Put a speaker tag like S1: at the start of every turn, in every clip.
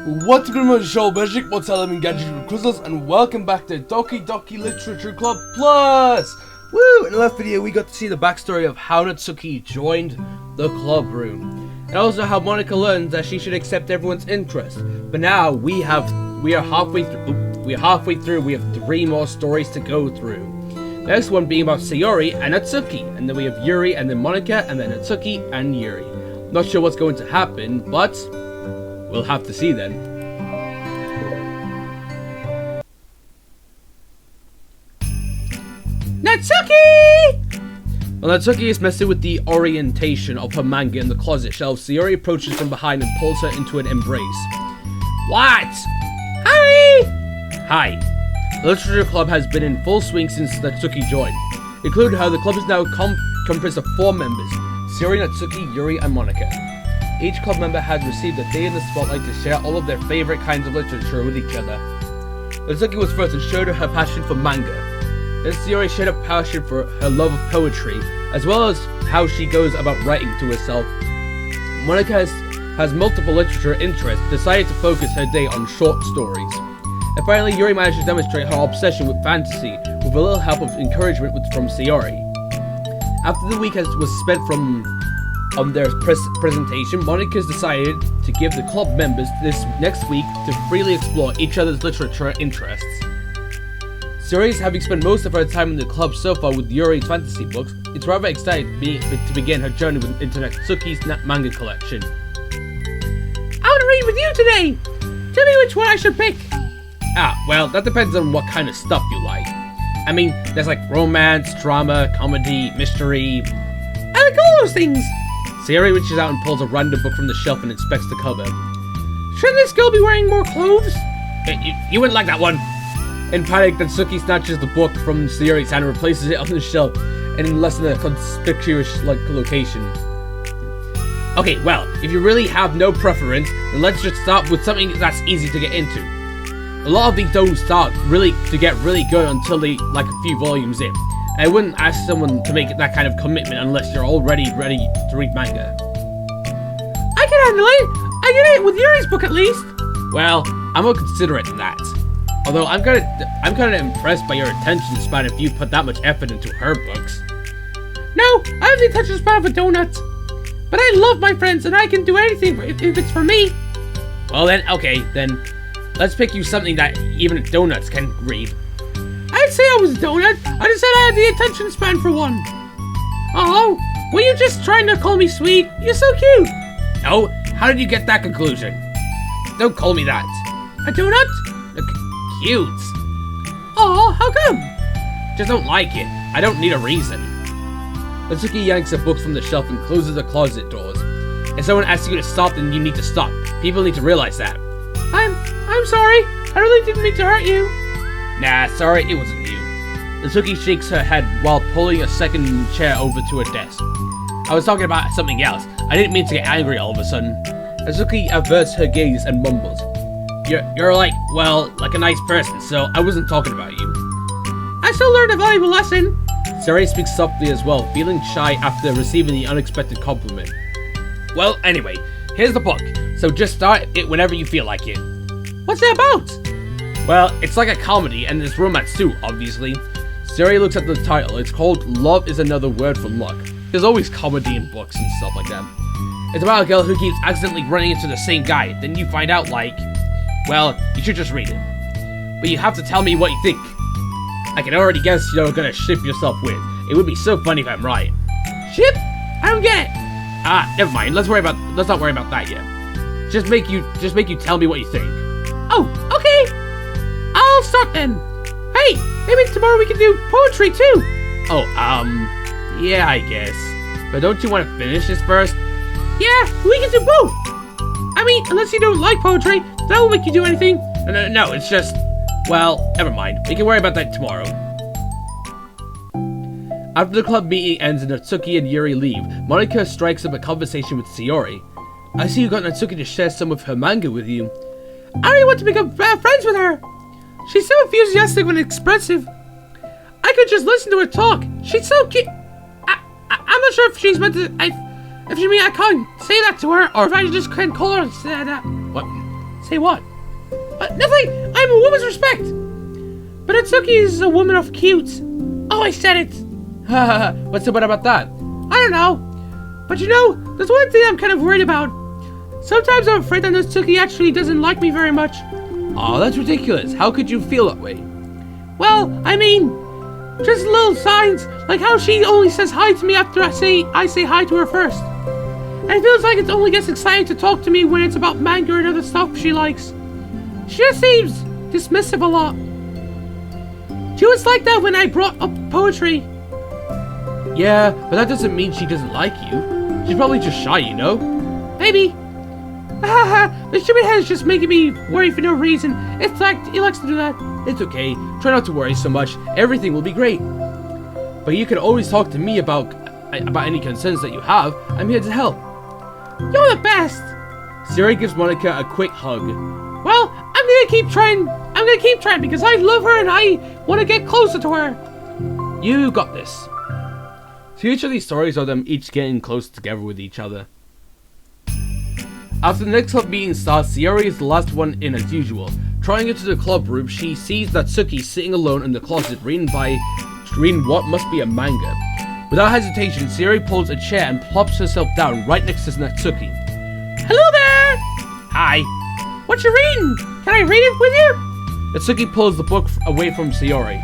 S1: What's going on, show Magic? What's up, I'm Gadget with Crystals, and welcome back to Doki Doki Literature Club Plus! Woo! In the last video, we got to see the backstory of how Natsuki joined the club room, and also how Monika learns that she should accept everyone's interest. But now we are halfway through. We have 3 more stories to go through. The next one being about Sayori and Natsuki, and then we have Yuri and then Monika, and then Natsuki and Yuri. Not sure what's going to happen, but we'll have to see then. Natsuki! While Natsuki is messing with the orientation of her manga in the closet shelf, Sayori approaches from behind and pulls her into an embrace. What? Hi! Hi. The Literature Club has been in full swing since Natsuki joined. Including her, the club is now comprised of 4 members: Sayori, Natsuki, Yuri, and Monika. Each club member has received a day in the spotlight to share all of their favorite kinds of literature with each other. Natsuki was first and showed her passion for manga. Then Sayori shared a passion for her love of poetry, as well as how she goes about writing to herself. Monika has multiple literature interests, decided to focus her day on short stories. And finally, Yuri managed to demonstrate her obsession with fantasy, with a little help of encouragement from Sayori. After the week was spent on their presentation, Monika's decided to give the club members this next week to freely explore each other's literature interests. Sayori, having spent most of her time in the club so far with Yuri's fantasy books, is rather excited to begin her journey into Natsuki's manga collection. I want to read with you today! Tell me which one I should pick! Well, that depends on what kind of stuff you like. I mean, there's like romance, drama, comedy, mystery. I like all those things! Sayori reaches out and pulls a random book from the shelf and inspects the cover. Shouldn't this girl be wearing more clothes? You wouldn't like that one! In panic, Natsuki snatches the book from Sayori's hand and replaces it on the shelf in less than a conspicuous location. Okay, well, if you really have no preference, then let's just start with something that's easy to get into. A lot of these don't start to get really good until they like a few volumes in. I wouldn't ask someone to make that kind of commitment unless you're already ready to read manga. I can handle it! I get it with Yuri's book at least! Well, I'm more considerate than that. Although I'm kinda impressed by your attention span if you put that much effort into her books. No, I have the attention span of a donut. But I love my friends and I can do anything if it's for me. Well then, okay, then let's pick you something that even donuts can read. I'd say I was a donut. I just said I had the attention span for one. Oh, were you just trying to call me sweet? You're so cute. No, how did you get that conclusion? Don't call me that. A donut? Look, cute. Oh, how come? Just don't like it. I don't need a reason. Natsuki yanks a book from the shelf and closes the closet doors. If someone asks you to stop, then you need to stop. People need to realize that. I'm sorry. I really didn't mean to hurt you. Nah, sorry, it wasn't you. Natsuki shakes her head while pulling a second chair over to her desk. I was talking about something else. I didn't mean to get angry all of a sudden. Natsuki averts her gaze and mumbles. You're like a nice person, so I wasn't talking about you. I still learned a valuable lesson. Sayori speaks softly as well, feeling shy after receiving the unexpected compliment. Well, anyway, here's the book, so just start it whenever you feel like it. What's it about? Well, it's like a comedy, and there's romance too, obviously. Sayori looks at the title. It's called Love is Another Word for Luck. There's always comedy in books and stuff like that. It's about a girl who keeps accidentally running into the same guy. Then you find out, well, you should just read it. But you have to tell me what you think. I can already guess you're gonna ship yourself with. It would be so funny if I'm right. Ship? I don't get it. Never mind. Let's not worry about that yet. Just make you tell me what you think. Oh, okay. I'll start then. Hey, maybe tomorrow we can do poetry too. Oh, yeah, I guess. But don't you want to finish this first? Yeah, we can do both. I mean, unless you don't like poetry, that won't make you do anything. No, it's just, well, never mind. We can worry about that tomorrow. After the club meeting ends and Natsuki and Yuri leave, Monika strikes up a conversation with Sayori. I see you got Natsuki to share some of her manga with you. I really want to become friends with her. She's so enthusiastic and expressive. I could just listen to her talk. She's so cute. I'm not sure if she's meant to. If she mean I can't say that to her, or if I just can't call her and say that. What? Say what? Nothing! I'm a woman's respect! But Natsuki is a woman of cute. Oh, I said it! What's so bad about that? I don't know. But you know, there's one thing I'm kind of worried about. Sometimes I'm afraid that Natsuki actually doesn't like me very much. Oh, that's ridiculous. How could you feel that way? Well, I mean, just little signs, like how she only says hi to me after I say hi to her first. And it feels like it only gets excited to talk to me when it's about manga and other stuff she likes. She just seems dismissive a lot. She was like that when I brought up poetry. Yeah, but that doesn't mean she doesn't like you. She's probably just shy, you know? Maybe. The stupid head is just making me worry for no reason. It's like, he likes to do that. It's okay. Try not to worry so much. Everything will be great. But you can always talk to me about any concerns that you have. I'm here to help. You're the best. Sayori gives Monika a quick hug. Well, I'm gonna keep trying. I'm gonna keep trying because I love her and I want to get closer to her. You got this. So each of these stories are them each getting close together with each other. After the next club meeting starts, Sayori is the last one in as usual. Trying into the club room, she sees Natsuki sitting alone in the closet reading what must be a manga. Without hesitation, Sayori pulls a chair and plops herself down right next to Natsuki. Hello there! Hi. What you reading? Can I read it with you? Natsuki pulls the book away from Sayori.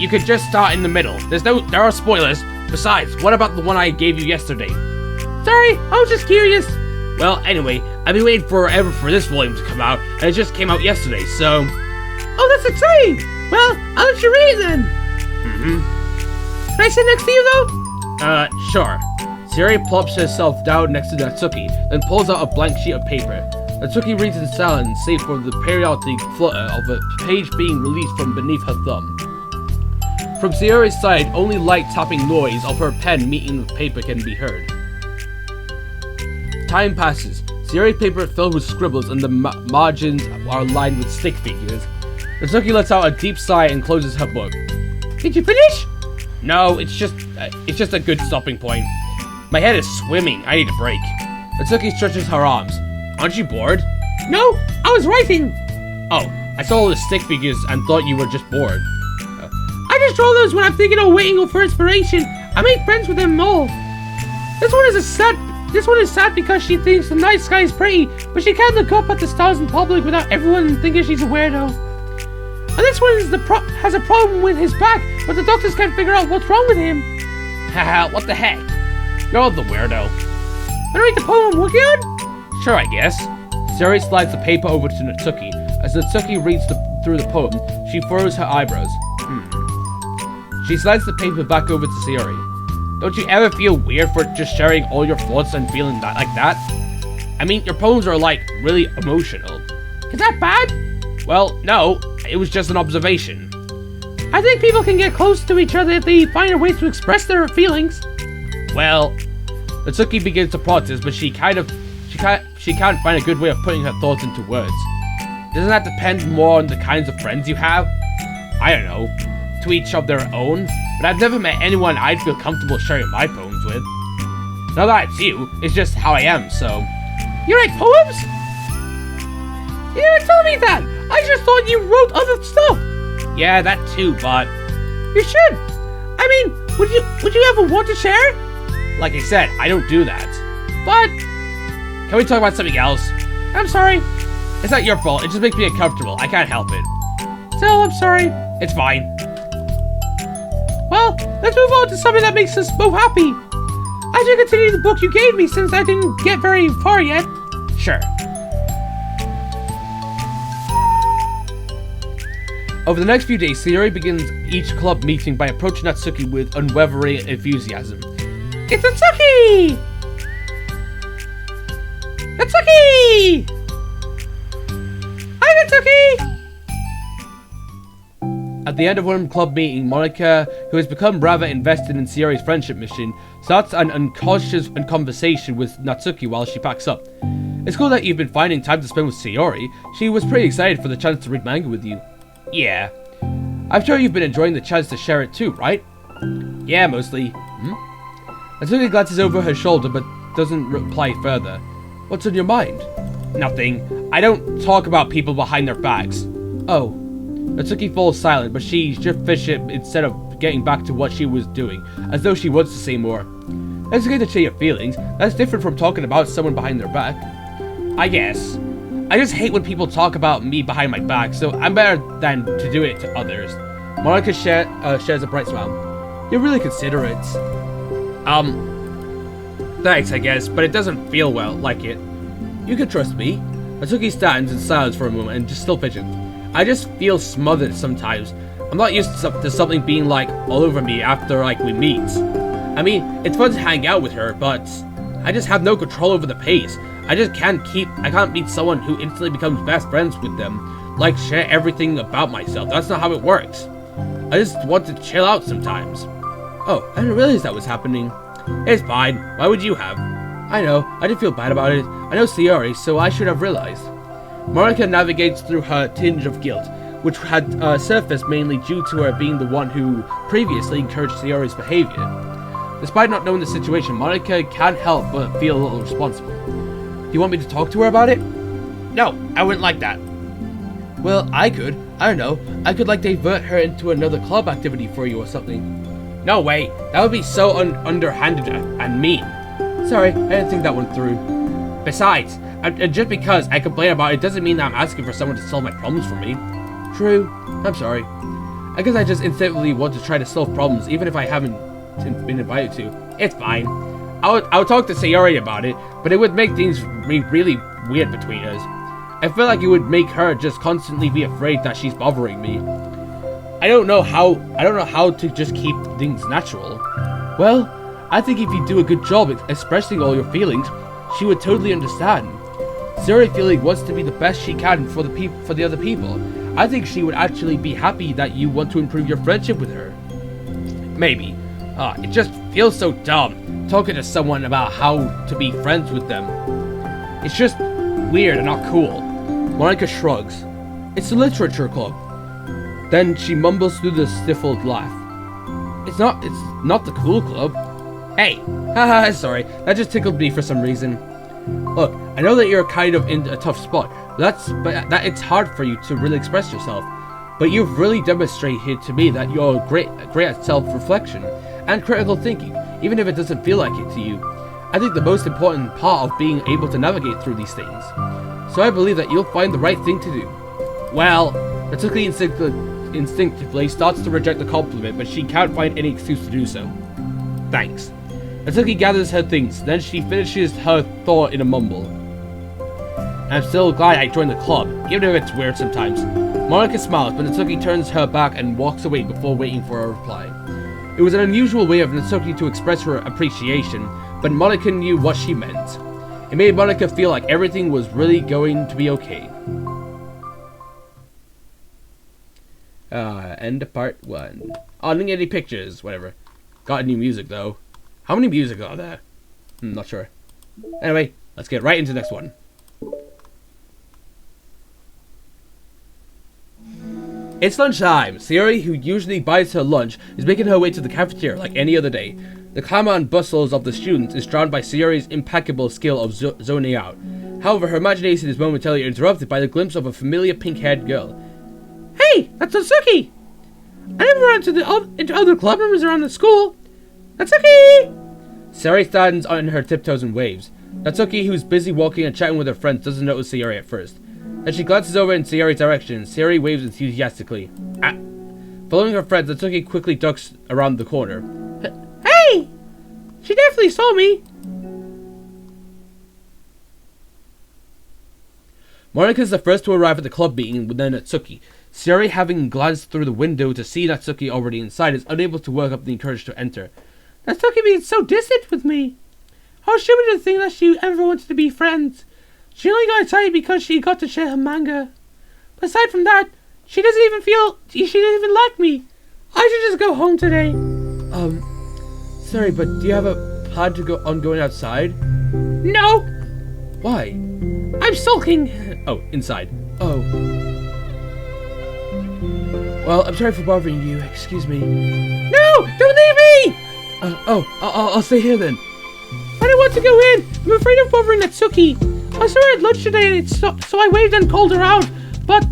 S1: You could just start in the middle. There are spoilers. Besides, what about the one I gave you yesterday? Sorry, I was just curious. Well, anyway, I've been waiting forever for this volume to come out, and it just came out yesterday, so... Oh, that's exciting! Well, I'll let you read it then. Can I sit next to you, though? Sure. Sayori plops herself down next to Natsuki, then pulls out a blank sheet of paper. Natsuki reads in silence, save for the periodic flutter of a page being released from beneath her thumb. From Sayori's side, only light tapping noise of her pen meeting the paper can be heard. Time passes. Sayori's paper filled with scribbles and the margins are lined with stick figures. Natsuki lets out a deep sigh and closes her book. Did you finish? No, it's just a good stopping point. My head is swimming. I need a break. Natsuki stretches her arms. Aren't you bored? No, I was writing. Oh, I saw all the stick figures and thought you were just bored. I just draw those when I'm thinking of waiting for inspiration. I make friends with them all. This one is sad because she thinks the night sky is pretty, but she can't look up at the stars in public without everyone thinking she's a weirdo. And this one has a problem with his back, but the doctors can't figure out what's wrong with him. Haha, what the heck? You're the weirdo. Wanna read the poem I'm working on? Sure, I guess. Sayori slides the paper over to Natsuki. As Natsuki reads through the poem, she furrows her eyebrows. She slides the paper back over to Sayori. Don't you ever feel weird for just sharing all your thoughts and feeling like that? I mean, your poems are like really emotional. Is that bad? Well, no, it was just an observation. I think people can get close to each other if they find a way to express their feelings. Well, Natsuki begins to protest, but she can't find a good way of putting her thoughts into words. Doesn't that depend more on the kinds of friends you have? I don't know. To each of their own, but I've never met anyone I'd feel comfortable sharing my poems with. Now that it's you, it's just how I am, so... You write poems? You never told me that! I just thought you wrote other stuff! Yeah, that too, but... You should! I mean, would you ever want to share? Like I said, I don't do that. But... Can we talk about something else? I'm sorry. It's not your fault, it just makes me uncomfortable. I can't help it. Still, I'm sorry. It's fine. Well, let's move on to something that makes us both happy. I should continue the book you gave me since I didn't get very far yet. Sure. Over the next few days, Sayori begins each club meeting by approaching Natsuki with unwavering enthusiasm. It's Natsuki! Natsuki! Hi, Natsuki! At the end of one club meeting, Monika, who has become rather invested in Sayori's friendship mission, starts an unconscious conversation with Natsuki while she packs up. It's cool that you've been finding time to spend with Sayori. She was pretty excited for the chance to read manga with you. Yeah. I'm sure you've been enjoying the chance to share it too, right? Yeah, mostly. Natsuki glances over her shoulder but doesn't reply further. What's on your mind? Nothing. I don't talk about people behind their backs. Oh. Natsuki falls silent, but she just finishes it instead of getting back to what she was doing, as though she wants to say more. That's okay to share your feelings. That's different from talking about someone behind their back. I guess. I just hate when people talk about me behind my back, so I'm better than to do it to others. Monika shares a bright smile. You're really considerate. Thanks, I guess, but it doesn't feel well, like it. You can trust me. Natsuki stands in silence for a moment and just still fidgets. I just feel smothered sometimes. I'm not used to something being like all over me after like we meet. I mean, it's fun to hang out with her, but I just have no control over the pace. I can't meet someone who instantly becomes best friends with them, like share everything about myself. That's not how it works. I just want to chill out sometimes. Oh, I didn't realize that was happening. It's fine. Why would you have? I know. I didn't feel bad about it. I know Sayori, so I should have realized. Monika navigates through her tinge of guilt, which had surfaced mainly due to her being the one who previously encouraged Sayori's behavior. Despite not knowing the situation, Monika can't help but feel a little responsible. Do you want me to talk to her about it? No, I wouldn't like that. Well, I could. I don't know. I could like divert her into another club activity for you or something. No way. That would be so underhanded and mean. Sorry, I didn't think that one through. Besides, just because I complain about it doesn't mean that I'm asking for someone to solve my problems for me. True. I'm sorry. I guess I just instinctively want to try to solve problems even if I haven't been invited to. It's fine. I'll talk to Sayori about it, but it would make things really weird between us. I feel like it would make her just constantly be afraid that she's bothering me. I don't know how to just keep things natural. Well, I think if you do a good job expressing all your feelings, she would totally understand. Sayori feeling wants to be the best she can for the other people. I think she would actually be happy that you want to improve your friendship with her. Maybe. It just feels so dumb, talking to someone about how to be friends with them. It's just weird and not cool. Monika shrugs. It's a literature club. Then she mumbles through the stifled laugh. It's not the cool club. Hey, haha, sorry, that just tickled me for some reason. Look, I know that you're kind of in a tough spot, but that it's hard for you to really express yourself. But you've really demonstrated to me that you're great at self-reflection and critical thinking, even if it doesn't feel like it to you. I think the most important part of being able to navigate through these things. So I believe that you'll find the right thing to do. Well, Natsuki instinctively starts to reject the compliment, but she can't find any excuse to do so. Thanks. Natsuki gathers her things, then she finishes her thought in a mumble. I'm still glad I joined the club, even if it's weird sometimes. Monika smiles, but Natsuki turns her back and walks away before waiting for a reply. It was an unusual way of Natsuki to express her appreciation, but Monika knew what she meant. It made Monika feel like everything was really going to be okay. End of part 1. Oh, I didn't get any pictures, whatever. Got new music though. How many music are there? Not sure. Anyway, let's get right into the next one. It's lunchtime. Sayori, who usually buys her lunch, is making her way to the cafeteria like any other day. The clamor and bustles of the students is drowned by Sayori's impeccable skill of zoning out. However, her imagination is momentarily interrupted by the glimpse of a familiar pink-haired girl. Hey, that's Natsuki! I never run into other club members around the school. Natsuki! Sayori stands on her tiptoes and waves. Natsuki, who's busy walking and chatting with her friends, doesn't notice Sayori at first. As she glances over in Sayori's direction, Sayori waves enthusiastically. Following her friends, Natsuki quickly ducks around the corner. Hey! She definitely saw me! Monika is the first to arrive at the club meeting with Natsuki. Sayori, having glanced through the window to see Natsuki already inside, is unable to work up the courage to enter. Natsuki being so distant with me! How stupid to think that she ever wanted to be friends! She only got excited because she got to share her manga. But aside from that, she doesn't even like me. I should just go home today. Sorry, but do you have a plan to go on going outside? No! Why? I'm sulking! Oh, inside. Oh. Well, I'm sorry for bothering you, excuse me. No! Don't leave me! I'll stay here then. I don't want to go in. I'm afraid of bothering Natsuki. I saw her at lunch today, and so I waved and called her out. But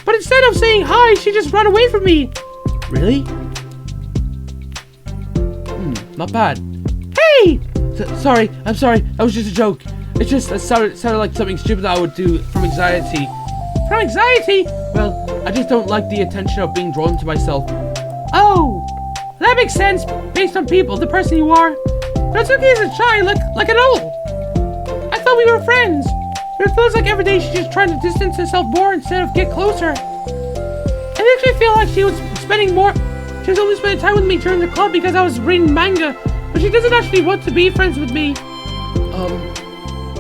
S1: instead of saying hi, she just ran away from me. Really? Not bad. Hey! Sorry, I'm sorry. That was just a joke. It just sounded like something stupid that I would do from anxiety. From anxiety? Well, I just don't like the attention of being drawn to myself. Oh, that makes sense based on people, the person you are. Natsuki isn't shy, like at all. I thought we were friends. But it feels like every day she's just trying to distance herself more instead of get closer. It makes me feel like she was only spending time with me during the club because I was reading manga, but she doesn't actually want to be friends with me.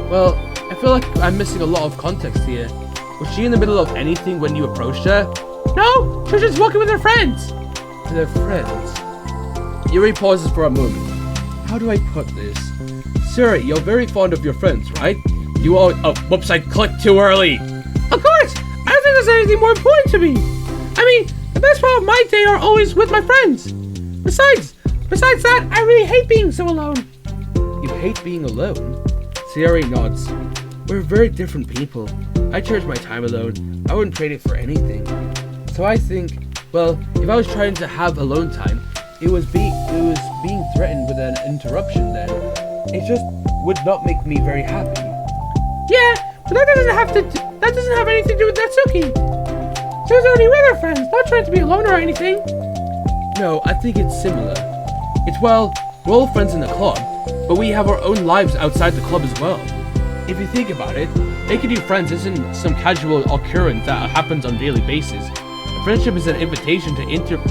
S1: Well, I feel like I'm missing a lot of context here. Was she in the middle of anything when you approached her? No, she was just walking with her friends. With her friends? Yuri pauses for a moment. How do I put this? Siri, you're very fond of your friends, right? You all— oh, whoops, I clicked too early. Of course! I don't think there's anything more important to me. I mean, the best part of my day are always with my friends. Besides that, I really hate being so alone. You hate being alone? Siri nods. We're very different people. I cherish my time alone. I wouldn't trade it for anything. So I think, well, if I was trying to have alone time, it was being threatened with an interruption then. It just would not make me very happy. Yeah, but that doesn't have anything to do with Natsuki. She was already with her friends, not trying to be alone or anything. No, I think it's similar. We're all friends in the club, but we have our own lives outside the club as well. If you think about it, making new friends isn't some casual occurrence that happens on a daily basis. A friendship is an invitation to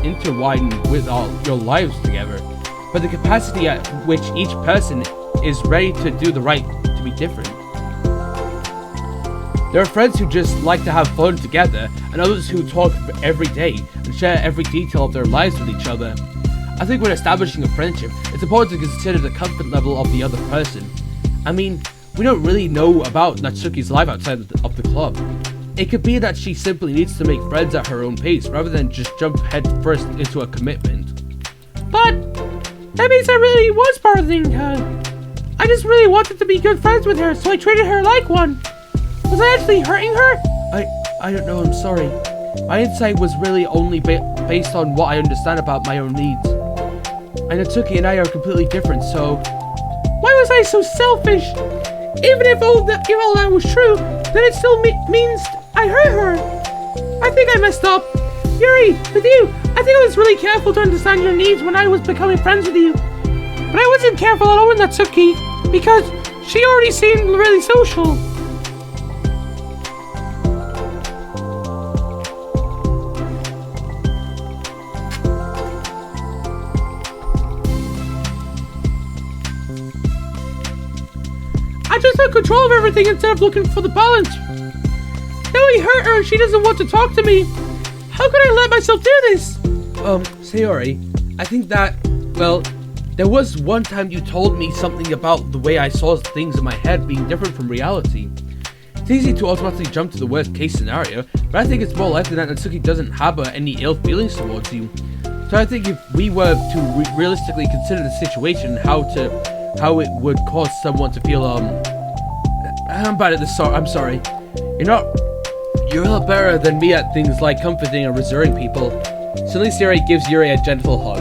S1: intertwine with all your lives together, but the capacity at which each person is ready to do the right to be different. There are friends who just like to have fun together, and others who talk every day and share every detail of their lives with each other. I think when establishing a friendship, it's important to consider the comfort level of the other person. I mean, we don't really know about Natsuki's life outside of the club. It could be that she simply needs to make friends at her own pace rather than just jump head first into a commitment. But that means I really was bothering her. I just really wanted to be good friends with her, so I treated her like one. Was I actually hurting her? I don't know, I'm sorry. My insight was really only based on what I understand about my own needs. And Natsuki and I are completely different, so... Why was I so selfish? Even if all that was true, then it still means I hurt her. I think I messed up. Yuri, with you, I think I was really careful to understand your needs when I was becoming friends with you. But I wasn't careful at all with Natsuki, because she already seemed really social. I just took control of everything instead of looking for the balance. Now I hurt her and she doesn't want to talk to me. How could I let myself do this? Sayori, I think that, well, there was one time you told me something about the way I saw things in my head being different from reality. It's easy to automatically jump to the worst case scenario, but I think it's more likely that Natsuki doesn't harbor any ill feelings towards you. So I think if we were to realistically consider the situation, how it would cause someone to feel, I'm bad at this, I'm sorry. You're a lot better than me at things like comforting and reassuring people. Suddenly Siri gives Yuri a gentle hug.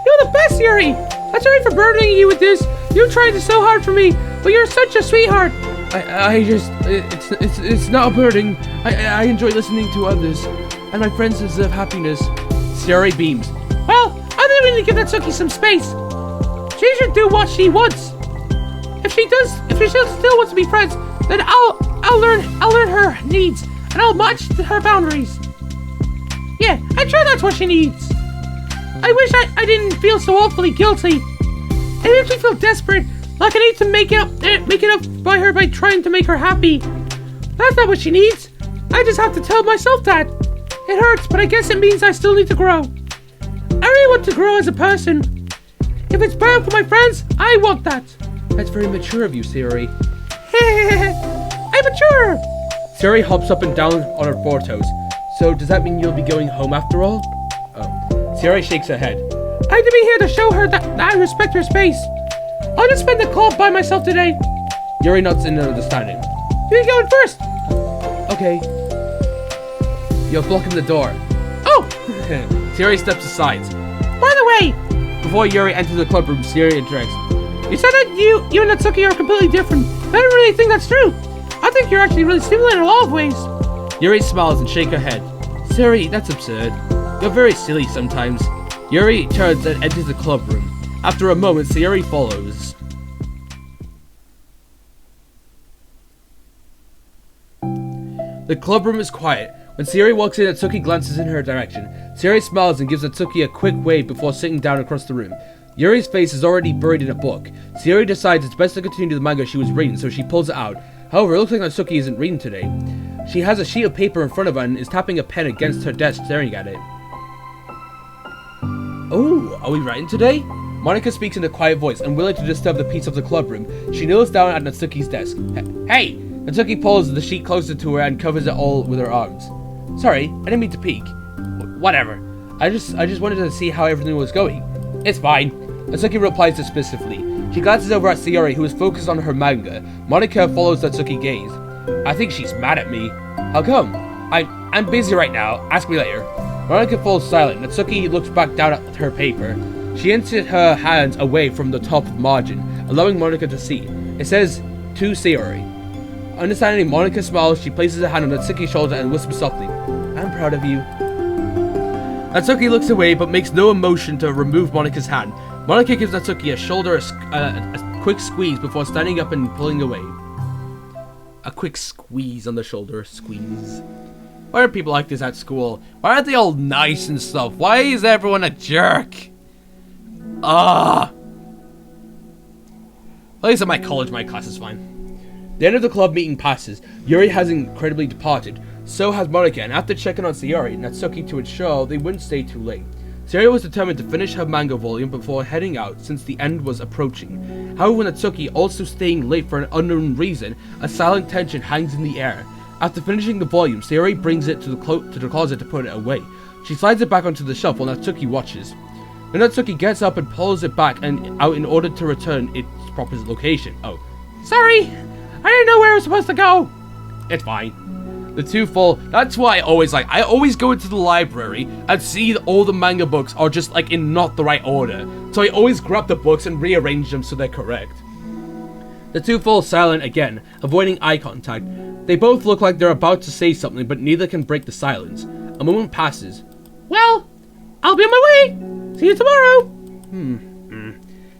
S1: You're the best, Yuri! I'm sorry for burdening you with this. You tried so hard for me, but you're such a sweetheart. It's not a burden. I enjoy listening to others, and my friends deserve happiness. Siri beams. Well, I think we need to give Natsuki some space. She should do what she wants. If she still wants to be friends, then I'll learn her needs, and I'll match her boundaries. Yeah, I'm sure that's what she needs. I wish I didn't feel so awfully guilty. It makes me feel desperate, like I need to make it up by her by trying to make her happy. That's not what she needs. I just have to tell myself that. It hurts, but I guess it means I still need to grow. I really want to grow as a person. If it's better for my friends, I want that. That's very mature of you, Siri. I'm mature. Siri hops up and down on her four toes. So does that mean you'll be going home after all? Oh. Siri shakes her head. I had to be here to show her that I respect her space. I'll just spend the club by myself today. Yuri nods in understanding. You're going first! Okay. You're blocking the door. Oh! Sayori steps aside. By the way! Before Yuri enters the club room, Sayori interjects. You said that you and Natsuki are completely different. I don't really think that's true. I think you're actually really similar in a lot of ways. Yuri smiles and shakes her head. Sayori, that's absurd. You're very silly sometimes. Yuri turns and enters the club room. After a moment, Sayori follows. The club room is quiet. When Sayori walks in, Natsuki glances in her direction. Sayori smiles and gives Natsuki a quick wave before sitting down across the room. Yuri's face is already buried in a book. Sayori decides it's best to continue the manga she was reading, so she pulls it out. However, it looks like Natsuki isn't reading today. She has a sheet of paper in front of her and is tapping a pen against her desk, staring at it. Oh, are we writing today? Monika speaks in a quiet voice, unwilling to disturb the peace of the club room. She kneels down at Natsuki's desk. Hey! Natsuki pulls the sheet closer to her and covers it all with her arms. Sorry, I didn't mean to peek. Whatever. I just wanted to see how everything was going. It's fine. Natsuki replies dismissively. She glances over at Sayori, who is focused on her manga. Monika follows Natsuki's gaze. I think she's mad at me. How come? I'm busy right now. Ask me later. Monika falls silent. Natsuki looks back down at her paper. She inserts her hands away from the top margin, allowing Monika to see. It says, to Sayori. Understanding, Monika smiles. She places her hand on Natsuki's shoulder and whispers softly, I'm proud of you. Natsuki looks away but makes no emotion to remove Monika's hand. Monika gives Natsuki a shoulder a quick squeeze before standing up and pulling away. A quick squeeze on the shoulder, squeeze. Why are people like this at school? Why aren't they all nice and stuff? Why is everyone a jerk? At least at my college, my class is fine. The end of the club meeting passes. Yuri has incredibly departed. So has Monika, and after checking on Sayori and Natsuki to ensure they wouldn't stay too late, Sayori was determined to finish her manga volume before heading out since the end was approaching. However, Natsuki also staying late for an unknown reason, a silent tension hangs in the air. After finishing the volume, Sayori brings it to the closet to put it away. She slides it back onto the shelf while Natsuki watches. Then Natsuki gets up and pulls it back and out in order to return its proper location. Oh, sorry, I didn't know where I was supposed to go. It's fine. The two fall. That's why I always go into the library and see that all the manga books are just like in not the right order. So I always grab the books and rearrange them so they're correct. The two fall silent again, avoiding eye contact. They both look like they're about to say something, but neither can break the silence. A moment passes. Well, I'll be on my way. See you tomorrow.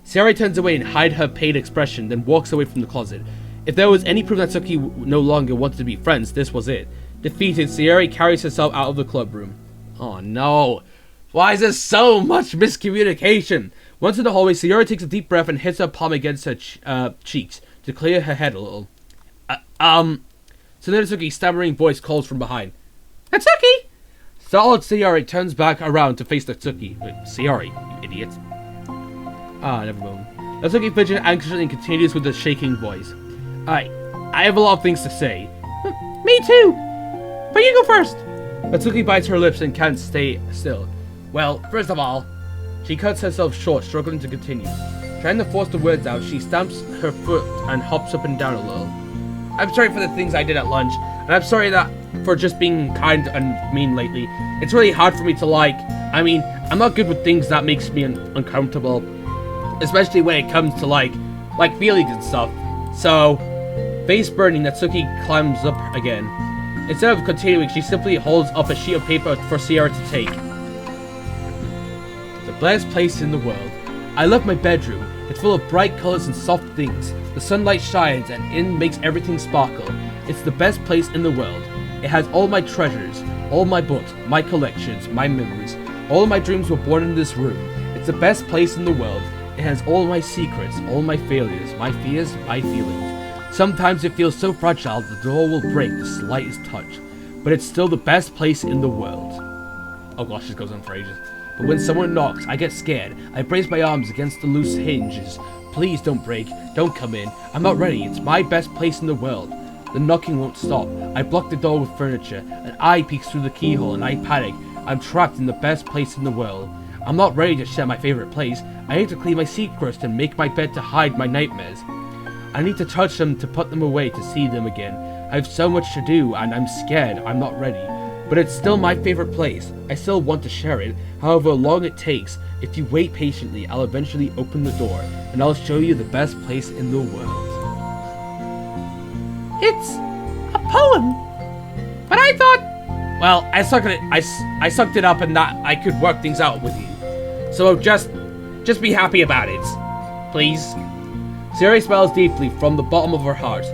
S1: Sayori turns away and hides her pained expression, then walks away from the closet. If there was any proof that Natsuki no longer wanted to be friends, this was it. Defeated, Sayori carries herself out of the club room. Oh no. Why is there so much miscommunication? Once in the hallway, Sayori takes a deep breath and hits her palm against her cheeks to clear her head a little. So Natsuki's stammering voice calls from behind. Natsuki! Startled Sayori turns back around to face Natsuki. Wait, Sayori, you idiot. Never mind. Natsuki fidgets anxiously and continues with a shaking voice. I have a lot of things to say. Me too! But you go first! Natsuki bites her lips and can't stay still. Well, first of all, she cuts herself short, struggling to continue. Trying to force the words out, she stamps her foot and hops up and down a little. I'm sorry for the things I did at lunch, and I'm sorry for just being kind and mean lately. It's really hard for me to I'm not good with things that makes me uncomfortable. Especially when it comes to like feelings and stuff. So, face burning, Natsuki climbs up again. Instead of continuing, she simply holds up a sheet of paper for Sayori to take. The best place in the world. I love my bedroom. It's full of bright colors and soft things. The sunlight shines and in makes everything sparkle. It's the best place in the world. It has all my treasures, all my books, my collections, my memories. All of my dreams were born in this room. It's the best place in the world. It has all my secrets, all my failures, my fears, my feelings. Sometimes it feels so fragile the door will break the slightest touch. But it's still the best place in the world. Oh gosh, this goes on for ages. But when someone knocks, I get scared. I brace my arms against the loose hinges. Please don't break. Don't come in. I'm not ready. It's my best place in the world. The knocking won't stop. I block the door with furniture. An eye peeks through the keyhole and I panic. I'm trapped in the best place in the world. I'm not ready to share my favorite place. I need to clean my secrets and make my bed to hide my nightmares. I need to touch them to put them away to see them again. I have so much to do, and I'm scared I'm not ready. But it's still my favorite place. I still want to share it, however long it takes. If you wait patiently, I'll eventually open the door, and I'll show you the best place in the world. It's a poem. But I thought... Well, I sucked it up and that I could work things out with you. So just be happy about it. Please. Sayori smiles deeply from the bottom of her heart.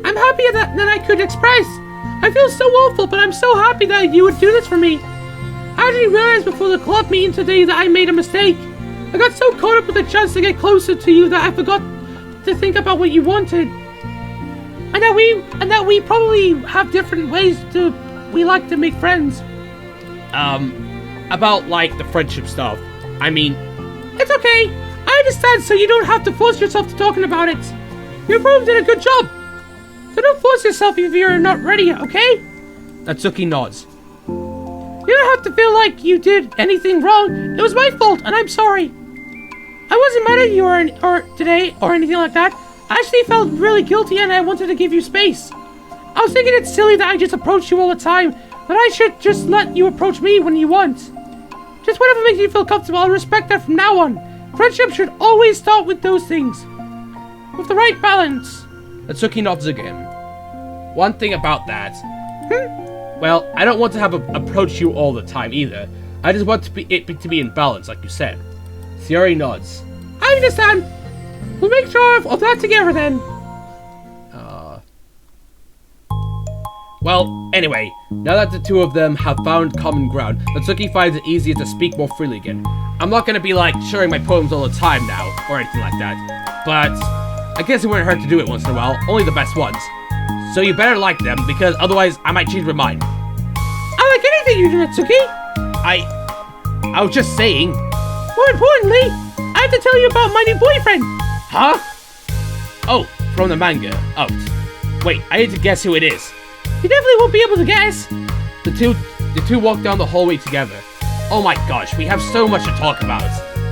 S1: I'm happy that I could express. I feel so awful, but I'm so happy that you would do this for me. I didn't realize before the club meeting today that I made a mistake. I got so caught up with the chance to get closer to you that I forgot to think about what you wanted. And that we probably have different ways we like to make friends. About like the friendship stuff. I mean, it's okay. I understand, so you don't have to force yourself to talking about it. Your program did a good job. So don't force yourself if you're not ready, okay? Natsuki nods. You don't have to feel like you did anything wrong. It was my fault, and I'm sorry. I wasn't mad at you or today or anything like that. I actually felt really guilty, and I wanted to give you space. I was thinking it's silly that I just approach you all the time, but I should just let you approach me when you want. Just whatever makes you feel comfortable, I'll respect that from now on. Friendship should always start with those things. With the right balance. Natsuki nods again. One thing about that. Well, I don't want to have approach you all the time either. I just want it to be in balance, like you said. Sayori nods. I understand. We'll make sure of that together then. Well, anyway, now that the two of them have found common ground, Natsuki finds it easier to speak more freely again. I'm not gonna be like sharing my poems all the time now, or anything like that, but I guess it wouldn't hurt to do it once in a while, only the best ones. So you better like them, because otherwise I might change my mind. I like anything you do, Natsuki! I was just saying. More importantly, I have to tell you about my new boyfriend! Huh? Oh, from the manga. Oh. Wait, I need to guess who it is. You definitely won't be able to guess. The two walk down the hallway together. Oh my gosh, we have so much to talk about.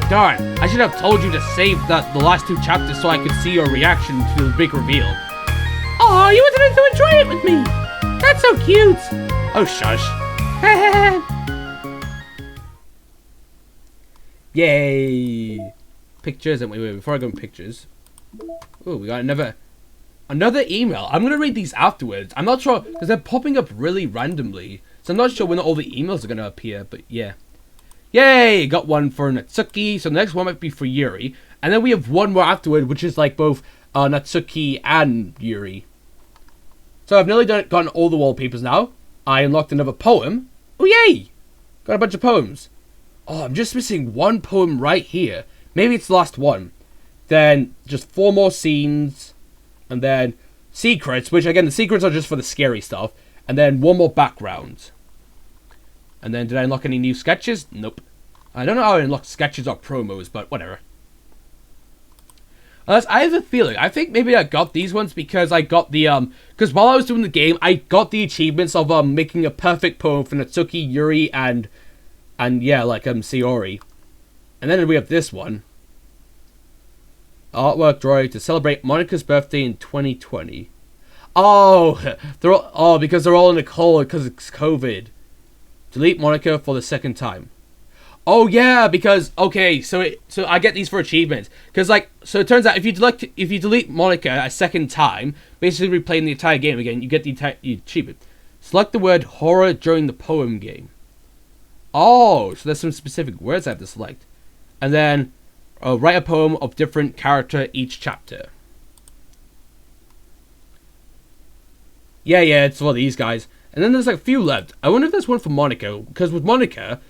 S1: Darn, I should have told you to save the last two chapters so I could see your reaction to the big reveal. Aw, you wanted to enjoy it with me. That's so cute. Oh, shush. Yay. Pictures, and wait, before I go in pictures. Oh, we got another email. I'm gonna read these afterwards. I'm not sure, because they're popping up really randomly. So I'm not sure when all the emails are gonna appear, but yeah. Yay! Got one for Natsuki, so the next one might be for Yuri. And then we have one more afterward, which is like both Natsuki and Yuri. So I've nearly gotten all the wallpapers now. I unlocked another poem. Oh yay! Got a bunch of poems. Oh, I'm just missing one poem right here. Maybe it's the last one. Then just 4 more scenes. And then secrets, which again, the secrets are just for the scary stuff. And then 1 more background. And then did I unlock any new sketches? Nope. I don't know how I unlocked sketches or promos, but whatever. I have a feeling. I think maybe I got these ones because I got the, because while I was doing the game, I got the achievements of, making a perfect poem for Natsuki, Yuri, and yeah, like, Sayori. And then we have this one. Artwork drawing to celebrate Monika's birthday in 2020. Oh, because they're all in a call because it's COVID. Delete Monika for the 2nd time. Oh yeah, because okay, so I get these for achievements because like so it turns out if you delete Monika a 2nd time, basically replaying the entire game again, you get the achievement. Select the word horror during the poem game. Oh, so there's some specific words I have to select, and then write a poem of different character each chapter. Yeah, it's for these guys. And then there's like a few left. I wonder if there's one for Monika, because with Monika,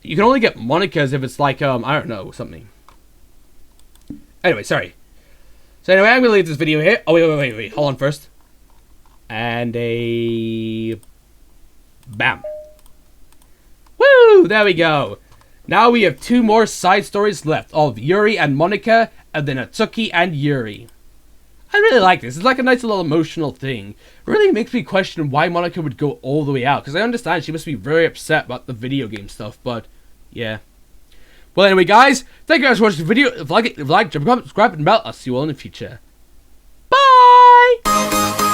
S1: you can only get Monikas if it's like, I don't know, something. Anyway, sorry. So anyway, I'm going to leave this video here. Oh, wait. Hold on first. And a... Bam. Woo! There we go. Now we have 2 more side stories left of Yuri and Monika, and then Natsuki and Yuri. I really like this. It's like a nice little emotional thing. It really makes me question why Monika would go all the way out. Because I understand she must be very upset about the video game stuff. But, yeah. Well, anyway, guys. Thank you guys for watching the video. If you like it, jump comment, subscribe, and bell. I'll see you all in the future. Bye!